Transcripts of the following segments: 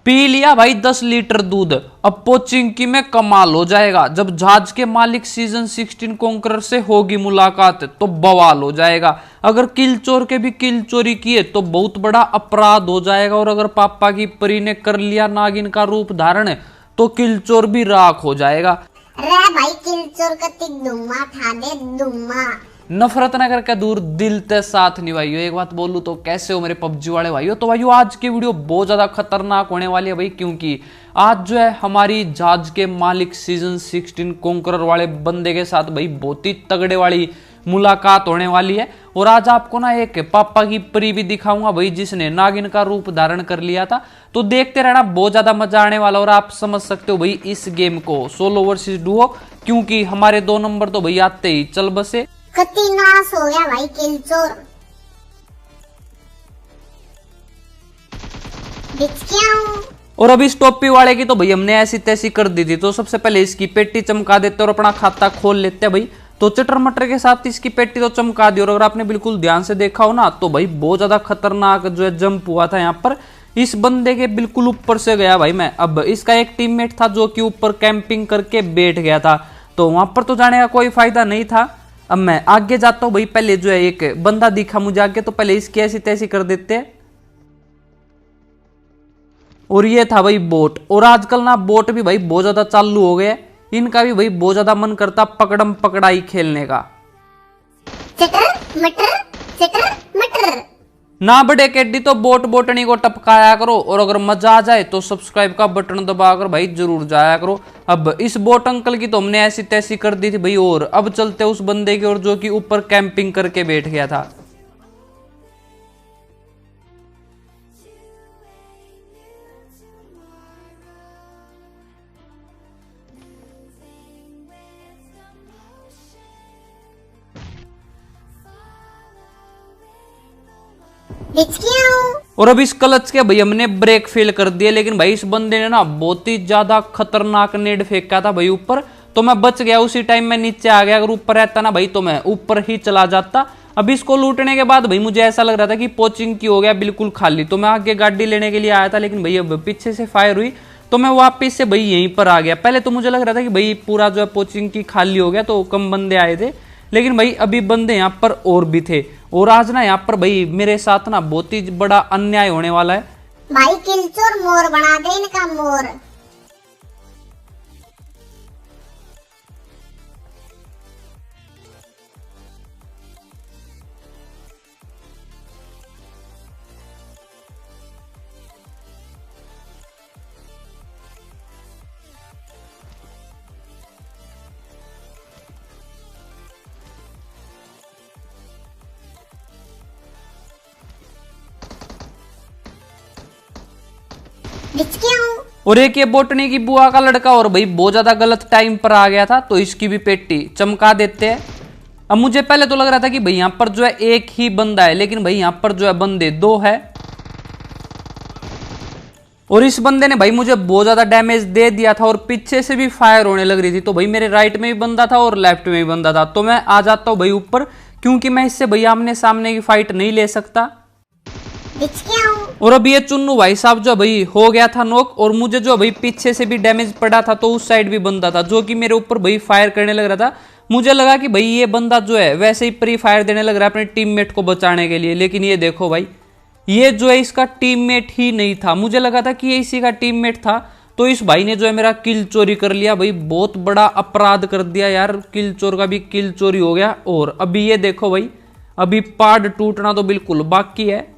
P लिया भाई 10 litre दूध। अब पोचिंकी में कमाल हो जाएगा। जब जहाज के मालिक सीजन 16 कॉन्करर से होगी मुलाकात तो बवाल हो जाएगा। अगर किल चोर के भी किल चोरी किए तो बहुत बड़ा अपराध हो जाएगा। और अगर पापा की परी ने कर लिया नागिन का रूप धारण तो किल चोर भी राख हो जाएगा। रे भाई किल चोर कति दुम्मा ठा दे दुम्मा। नफरत न करके दूर दिल ते साथ निभाइयो। एक बात बोलूं तो कैसे हो मेरे पबजी वाले भाइयों। तो भाइयों आज की वीडियो बहुत ज्यादा खतरनाक होने वाली है भाई, क्योंकि आज जो है हमारी जहाज के मालिक सीजन 16 कॉन्करर वाले बंदे के साथ भाई बहुत ही तगड़े वाली मुलाकात होने वाली है। और आज आपको ना एक पापा की परी भी दिखाऊंगा भाई, जिसने नागिन का रूप धारण कर लिया था। तो देखते रहना, बहुत ज्यादा मजा आने वाला। और आप समझ सकते हो भाई इस गेम को सोलो वर्सेस डुओ, क्योंकि हमारे 2 नंबर तो भाई आते ही चल बसे। कति नाश हो गया भाई किल चोर। और अभी इस टोपी वाले की तो भाई हमने ऐसी तैसी कर दी थी। तो सबसे पहले इसकी पेटी चमका देते और अपना खाता खोल लेते हैं भाई। तो चटर मटर के साथ इसकी पेटी तो चमका दी। और अगर आपने बिल्कुल ध्यान से देखा हो ना तो भाई बहुत ज्यादा खतरनाक जो है जंप हुआ था यहाँ पर। इस बंदे के बिल्कुल ऊपर से गया भाई मैं। अब इसका एक टीममेट था जो कि ऊपर कैंपिंग करके बैठ गया था, तो वहां पर तो जाने का कोई फायदा नहीं था। अब मैं आगे जाता हूं भाई। पहले जो है एक बंदा दिखा मुझे आगे, तो पहले इसकी ऐसी तैसी कर देते हैं। और ये था भाई बोट। और आजकल ना बोट भी भाई बहुत ज्यादा चालू हो गए। इनका भी भाई बहुत ज्यादा मन करता पकड़म पकड़ाई खेलने का। चटर मटर ना बड़े कैडी तो बोट बोटनी को टपकाया करो। और अगर मजा आ जाए तो सब्सक्राइब का बटन दबाकर भाई जरूर जाया करो। अब इस बोट अंकल की तो हमने ऐसी तैसी कर दी थी भाई। और अब चलते उस बंदे की ओर जो कि ऊपर कैंपिंग करके बैठ गया था। और अब इस क्लच के भाई हमने ब्रेक फेल कर दिए। लेकिन भाई इस बंदे ने ना बहुत ही ज्यादा खतरनाक नेड फेंका था भाई ऊपर। तो मैं बच गया, उसी टाइम में नीचे आ गया। अगर ऊपर रहता ना भाई तो मैं ऊपर ही चला जाता। अब इसको लूटने के बाद भाई मुझे ऐसा लग रहा था कि पोचिंग की हो गया बिल्कुल खाली। तो मैं आगे गाड़ी लेने के लिए आया था, लेकिन भाई अब पीछे से फायर हुई तो मैं वापिस से भाई यहीं पर आ गया। पहले तो मुझे लग रहा था कि भाई पूरा जो है पोचिंग की खाली हो गया, तो कम बंदे आए थे। लेकिन भाई अभी बंदे यहाँ पर और भी थे। और आज ना यहाँ पर भाई मेरे साथ ना बहुत ही बड़ा अन्याय होने वाला है भाई। किल चोर मोर बना दे इनका मोर। और एक ये बोटनी की बुआ का लड़का और भाई बहुत ज्यादा गलत टाइम पर आ गया था। तो इसकी भी पेटी चमका देते हैं। अब मुझे पहले तो लग रहा था कि भाई यहाँ पर जो है एक ही बंदा है, लेकिन भाई यहाँ पर जो है बंदे 2 है। और इस बंदे ने भाई मुझे बहुत ज्यादा डैमेज दे दिया था। और पीछे से भी फायर होने लग रही थी। तो भाई मेरे राइट में भी बंदा था और लेफ्ट में भी बंदा था। तो मैं आ जाता हूँ भाई ऊपर, क्योंकि मैं इससे भाई आमने सामने की फाइट नहीं ले सकता। और अब ये चुन्नू भाई साहब जो भाई हो गया था नॉक। और मुझे जो भाई पीछे से भी डैमेज पड़ा था, तो उस साइड भी बंदा था जो कि मेरे ऊपर भाई फायर करने लग रहा था। मुझे लगा कि भाई ये बंदा जो है वैसे ही प्री फायर देने लग रहा है अपने टीममेट को बचाने के लिए। लेकिन ये देखो भाई, ये जो है इसका टीममेट ही नहीं था। मुझे लगा था कि ये इसी का टीममेट था। तो इस भाई ने जो है मेरा किल चोरी कर लिया भाई। बहुत बड़ा अपराध कर दिया यार। किल चोर का भी किल चोरी हो गया। और अभी ये देखो भाई, अभी पार्ट टूटना तो बिल्कुल बाकी है।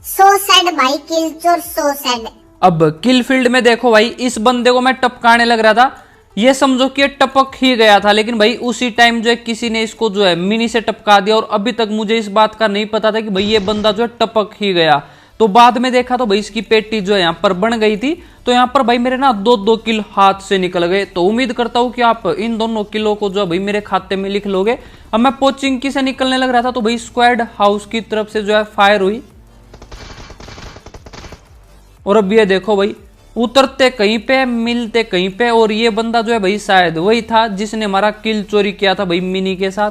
सो सैड भाई किल चोर सो सैड। अब किल फील्ड में देखो भाई, इस बंदे को मैं टपकाने लग रहा था। ये समझो कि टपक ही गया था। लेकिन भाई उसी टाइम जो है किसी ने इसको जो है मिनी से टपका दिया। और अभी तक मुझे इस बात का नहीं पता था कि भाई ये बंदा जो है टपक ही गया। तो बाद में देखा तो भाई इसकी पेटी जो है यहाँ पर बन गई थी। तो यहाँ पर भाई मेरे ना 2-2 किल हाथ से निकल गए। तो उम्मीद करता हूँ कि आप इन दोनों किलों को जो भाई मेरे खाते में लिख लोगे। अब मैं पोचिंकी से निकलने लग रहा था तो भाई स्क्वाड हाउस की तरफ से जो है फायर हुई। और अब ये देखो भाई, उतरते कहीं पे मिलते कहीं पे। और ये बंदा जो है भाई शायद वही था जिसने हमारा किल चोरी किया था भाई मिनी के साथ।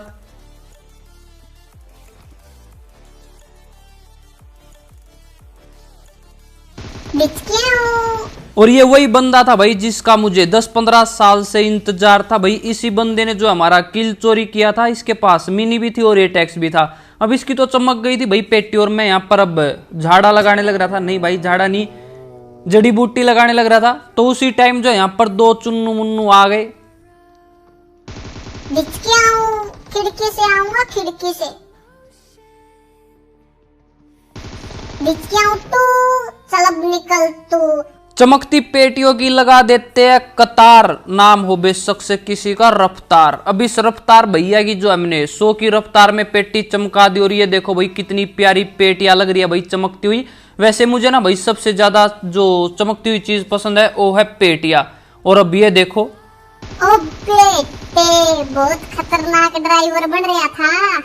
बिचकियाँ। और ये वही बंदा था भाई जिसका मुझे 10-15 साल से इंतजार था भाई। इसी बंदे ने जो हमारा किल चोरी किया था। इसके पास मिनी भी थी और एटेक्स भी था। अब इसकी तो चमक गई थी भाई पेटी, और मैं यहाँ पर अब झाड़ा लगाने लग रहा था। नहीं भाई झाड़ा नहीं, जड़ी बूटी लगाने लग रहा था। तो उसी टाइम जो यहाँ पर दो चुन्नू मुन्नू आ गए। बिचकियाँ, खिड़की से आऊंगा, खिड़की से। बिचकियाँ तू, चल अब निकल तू। चमकती पेटियों की लगा देते हैं कतार, नाम हो बेशक से किसी का रफ्तार। अब इस रफ्तार भैया की जो हमने 100 की रफ्तार में पेटी चमका दी। और ये देखो भाई कितनी प्यारी पेटियां लग रही है भाई चमकती हुई। वैसे मुझे ना भाई सबसे ज्यादा जो चमकती हुई चीज पसंद है वो है पेटियां। और अब ये देखो, ओ बेटे, बहुत खतरनाक ड्राइवर बन रहा था।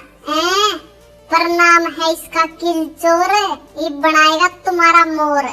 पर नाम है इसका किल चोर, ये बनाएगा तुम्हारा मोर।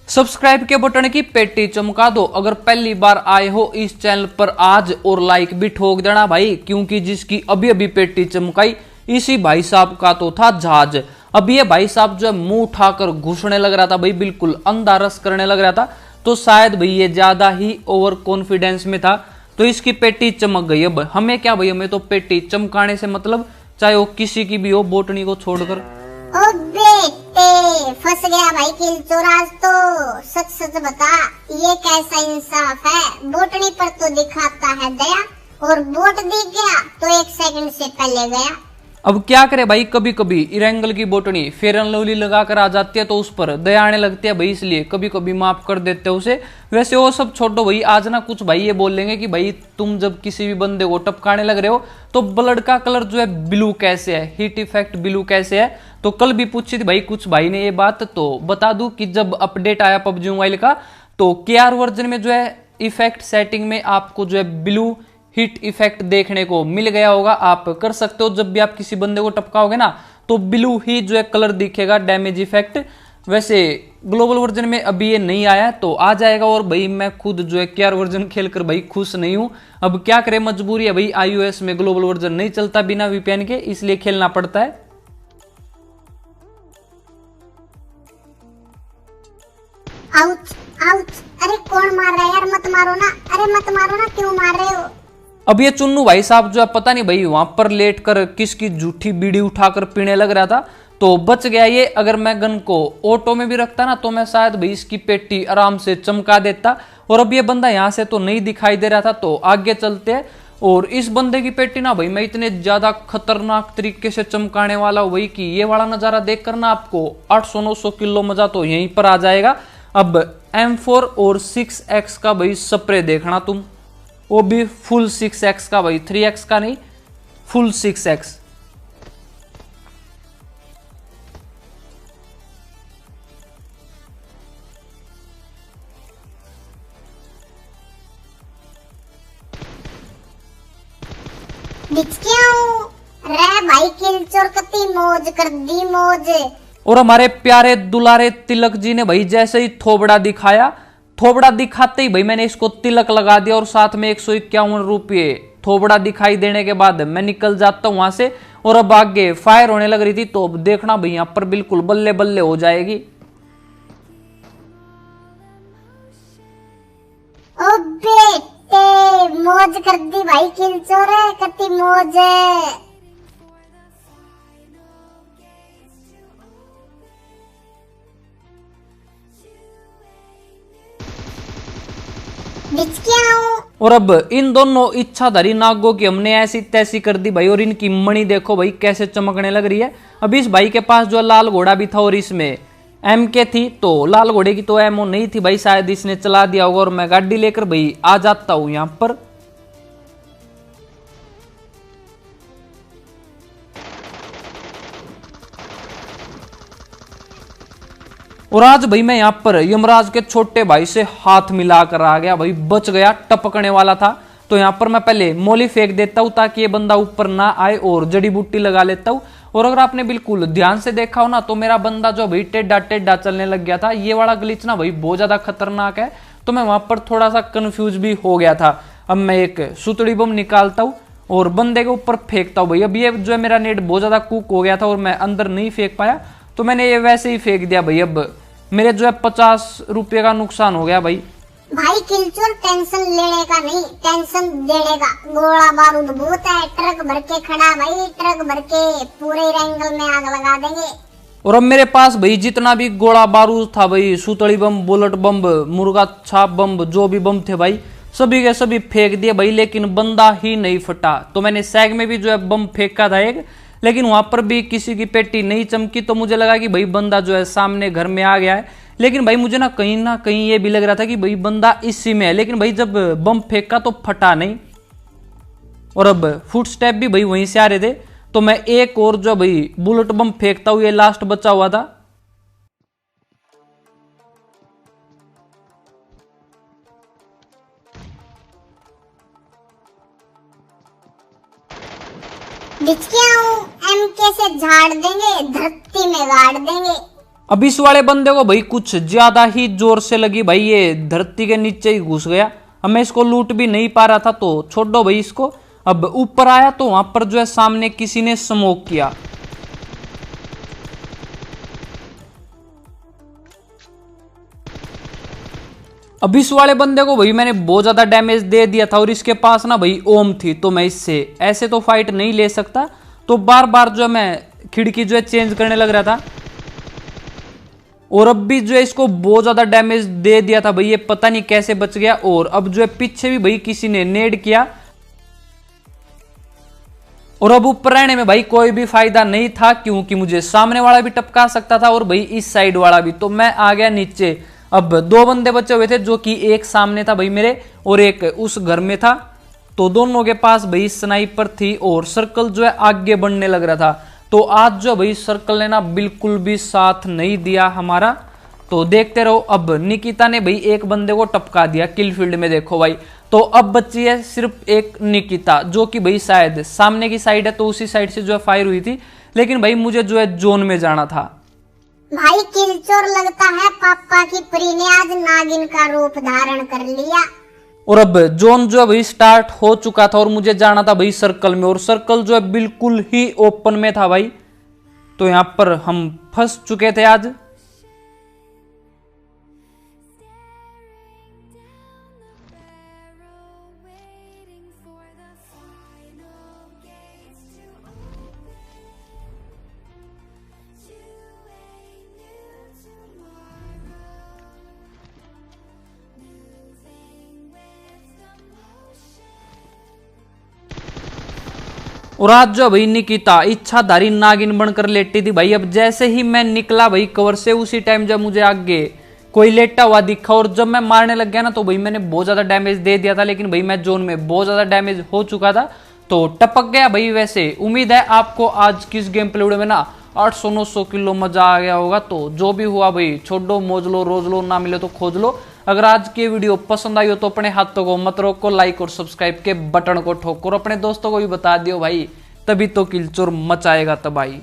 सब्सक्राइब के बटन की पेटी चमका दो अगर पहली बार आए हो इस चैनल पर आज, और लाइक भी ठोक देना भाई, क्योंकि जिसकी अभी अभी पेटी चमकाई इसी भाई साहब का तो था जहाज। अब ये भाई साहब जो है मुंह उठाकर घुसने लग रहा था भाई, बिल्कुल अंधा रस करने लग रहा था। तो शायद भाई ये ज्यादा ही ओवर कॉन्फिडेंस में था, तो इसकी पेटी चमक गई। अब हमें क्या भाई, हमें तो पेटी चमकाने से मतलब, चाहे वो किसी की भी हो, बोटनी को छोड़कर। ओ बेटे, फंस गया भाई किल चोर आज तो। सच सच बता, ये कैसा इंसाफ है? बोटनी पर तो दिखाता है दया, और बोट दिख गया तो 1 सेकंड से पहले गया। अब क्या करे भाई, कभी कभी इरेंगल की बोटनी फेयर एंड लवली लगा कर आ जाती है तो उस पर दया आने लगती है भाई, इसलिए कभी कभी माफ कर देते हैं उसे। वैसे वो सब छोड़ो भाई, आज ना कुछ भाई ये बोलेंगे कि भाई तुम जब किसी भी बंदे को टपकाने लग रहे हो तो ब्लड का कलर जो है ब्लू कैसे है, हीट इफेक्ट ब्लू कैसे है। तो कल भी पूछी थी भाई कुछ भाई ने ये बात, तो बता दूं कि जब अपडेट आया पबजी मोबाइल का तो केआर वर्जन में जो है इफेक्ट सेटिंग में आपको जो है ब्लू हीट इफेक्ट देखने को मिल गया होगा। आप कर सकते हो जब भी आप किसी बंदे को टपकाओगे ना तो ब्लू ही जो है कलर दिखेगा, डैमेज इफेक्ट। वैसे ग्लोबल वर्जन में अभी ये नहीं आया, तो आ जाएगा। और भाई मैं खुद जो है केआर वर्जन खेलकर भाई खुश नहीं हूं। अब क्या करें, मजबूरी है भाई, iOS में ग्लोबल वर्जन नहीं चलता बिना वीपीएन के, इसलिए खेलना पड़ता है। आउच आउच, अरे कौन मार रहा है यार? मत मारो ना, अरे मत मारो ना, क्यों मार रहे हो? अब ये चुन्नू भाई साहब जो है पता नहीं भाई वहां पर लेट कर किसकी झूठी बीड़ी उठाकर पीने लग रहा था, तो बच गया ये। अगर मैं गन को ऑटो में भी रखता ना तो मैं शायद भाई इसकी पेटी आराम से चमका देता। और अब ये बंदा यहाँ से तो नहीं दिखाई दे रहा था, तो आगे चलते हैं। और इस बंदे की पेटी ना भाई मैं इतने ज्यादा खतरनाक तरीके से चमकाने वाला हूं भाई कि ये वाला नजारा देख कर ना आपको 800-900 किलो मजा तो यहीं पर आ जाएगा। अब M4 और 6x का भाई स्प्रे देखना तुम, वो भी फुल 6x का भाई, 3x का नहीं, फुल 6x। रे भाई किल चोर कती मौज कर दी मौज। और हमारे प्यारे दुलारे तिलक जी ने भाई जैसे ही थोबड़ा दिखाया, थोबड़ा दिखाते ही भाई मैंने इसको तिलक लगा दिया, और साथ में 151 रुपये थोबड़ा दिखाई देने के बाद मैं निकल जाता हूं वहां से। और अब आगे फायर होने लग रही थी, तो अब देखना भाई यहां पर बिल्कुल बल्ले बल्ले हो जाएगी। ओ बेटे, मौज कर दी भाई किल चोर कती मौज। और अब इन दोनों इच्छाधारी नागों की हमने ऐसी तैसी कर दी भाई, और इनकी मणि देखो भाई कैसे चमकने लग रही है। अब इस भाई के पास जो लाल घोड़ा भी था और इसमें MK थी, तो लाल घोड़े की तो एमओ नहीं थी भाई, शायद इसने चला दिया होगा। और मैं गाड़ी लेकर भाई आ जाता हूं यहां पर। और आज भाई मैं यहाँ पर यमराज के छोटे भाई से हाथ मिलाकर आ गया भाई, बच गया, टपकने वाला था। तो यहाँ पर मैं पहले मोली फेंक देता हूँ ताकि ये बंदा ऊपर ना आए और जड़ी बूटी लगा लेता हूँ। और अगर आपने बिल्कुल ध्यान से देखा हो ना तो मेरा बंदा जो भाई टेढ़ा टेढ़ा चलने लग गया था, ये वाला ग्लिच ना भाई बहुत ज्यादा खतरनाक है, तो मैं वहां पर थोड़ा सा कंफ्यूज भी हो गया था। अब मैं एक सुतड़ी बम निकालता हूँ और बंदे के ऊपर फेंकता हूँ भाई। अब ये जो है मेरा नेट बहुत ज्यादा कुक हो गया था और मैं अंदर नहीं फेंक पाया, तो मैंने ये वैसे ही फेंक दिया भाई। अब मेरे जो है 50 रुपये का नुकसान हो गया भाई। भाई किलचोर टेंशन लेने का नहीं, टेंशन देने का। गोला बारूद भूत है, ट्रक भर के खड़ा भाई, ट्रक भर के पूरे रैंगल में आग लगा देंगे। और अब मेरे पास भाई जितना भी गोला बारूद था भाई, सुतड़ी बम, बुलेट बम, मुर्गा छाप बम, जो भी बम थे भाई, सभी के सभी फेंक दिए भाई, लेकिन बंदा ही नहीं फटा। तो मैंने सैग में भी जो है बम फेंका था एक, लेकिन वहां पर भी किसी की पेटी नहीं चमकी। तो मुझे लगा कि भाई बंदा जो है सामने घर में आ गया है, लेकिन भाई मुझे ना कहीं ये भी लग रहा था कि भाई बंदा इसी में है, लेकिन भाई जब बम फेंका तो फटा नहीं। और अब फुट स्टेप भी भाई वहीं से आ रहे थे, तो मैं एक और जो भाई बुलेट बम फेंकता हूं, ये लास्ट बचा हुआ था। एमके से झाड़ देंगे, धरती में गाड़ देंगे। अब इस वाले बंदे को भाई कुछ ज्यादा ही जोर से लगी भाई, ये धरती के नीचे ही घुस गया। अब मैं इसको लूट भी नहीं पा रहा था तो छोड़ दो भाई इसको। अब ऊपर आया तो वहां पर जो है सामने किसी ने स्मोक किया। अब इस वाले बंदे को भाई मैंने बहुत ज्यादा डैमेज दे दिया था और इसके पास ना भाई ओम थी, तो मैं इससे ऐसे तो फाइट नहीं ले सकता, तो बार बार जो मैं खिड़की जो है चेंज करने लग रहा था। और अब भी जो है इसको बहुत ज्यादा डैमेज दे दिया था भाई, ये पता नहीं कैसे बच गया। और अब जो है पीछे भी भाई किसी ने नेड किया, और अब ऊपर रहने में भाई कोई भी फायदा नहीं था, क्योंकि मुझे सामने वाला भी टपका सकता था और भाई इस साइड वाला भी। तो मैं आ गया नीचे। अब दो बंदे बचे हुए थे, जो कि एक सामने था भाई मेरे और एक उस घर में था, तो दोनों के पास भाई स्नाइपर थी और सर्कल जो है आगे बढ़ने लग रहा था। तो आज जो भाई सर्कल ने ना बिल्कुल भी साथ नहीं दिया हमारा, तो देखते रहो। अब निकिता ने भाई एक बंदे को टपका दिया किल फील्ड में, देखो भाई। तो अब बची है सिर्फ एक निकिता, जो कि भाई शायद सामने की साइड है, तो उसी साइड से जो है फायर हुई थी, लेकिन भाई मुझे जो है जोन में जाना था। भाई किलचोर लगता है पापा की परी ने आज नागिन का रूप धारण कर लिया। और अब जोन जो है भाई स्टार्ट हो चुका था और मुझे जाना था भाई सर्कल में, और सर्कल जो है बिल्कुल ही ओपन में था भाई। तो यहां पर हम फंस चुके थे आज। और आज जो भाई निकिता इच्छाधारी नागिन बनकर लेटी थी भाई। अब जैसे ही मैं निकला भाई कवर से, उसी टाइम जब मुझे आगे कोई लेटा हुआ दिखा और जब मैं मारने लग गया ना, तो भाई मैंने बहुत ज्यादा डैमेज दे दिया था, लेकिन भाई मैं जोन में बहुत ज्यादा डैमेज हो चुका था, तो टपक गया भाई। वैसे उम्मीद है आपको आज किस गेम प्ले वीडियो में ना 800-900 किलो मजा आ गया होगा। तो जो भी हुआ भाई छोड़ो, मौज लो, रोज लो, ना मिले तो खोज लो। अगर आज की वीडियो पसंद आई हो तो अपने हाथों को मत रोको, लाइक और सब्सक्राइब के बटन को ठोको और अपने दोस्तों को भी बता दियो भाई, तभी तो किलचोर मचाएगा तबाही।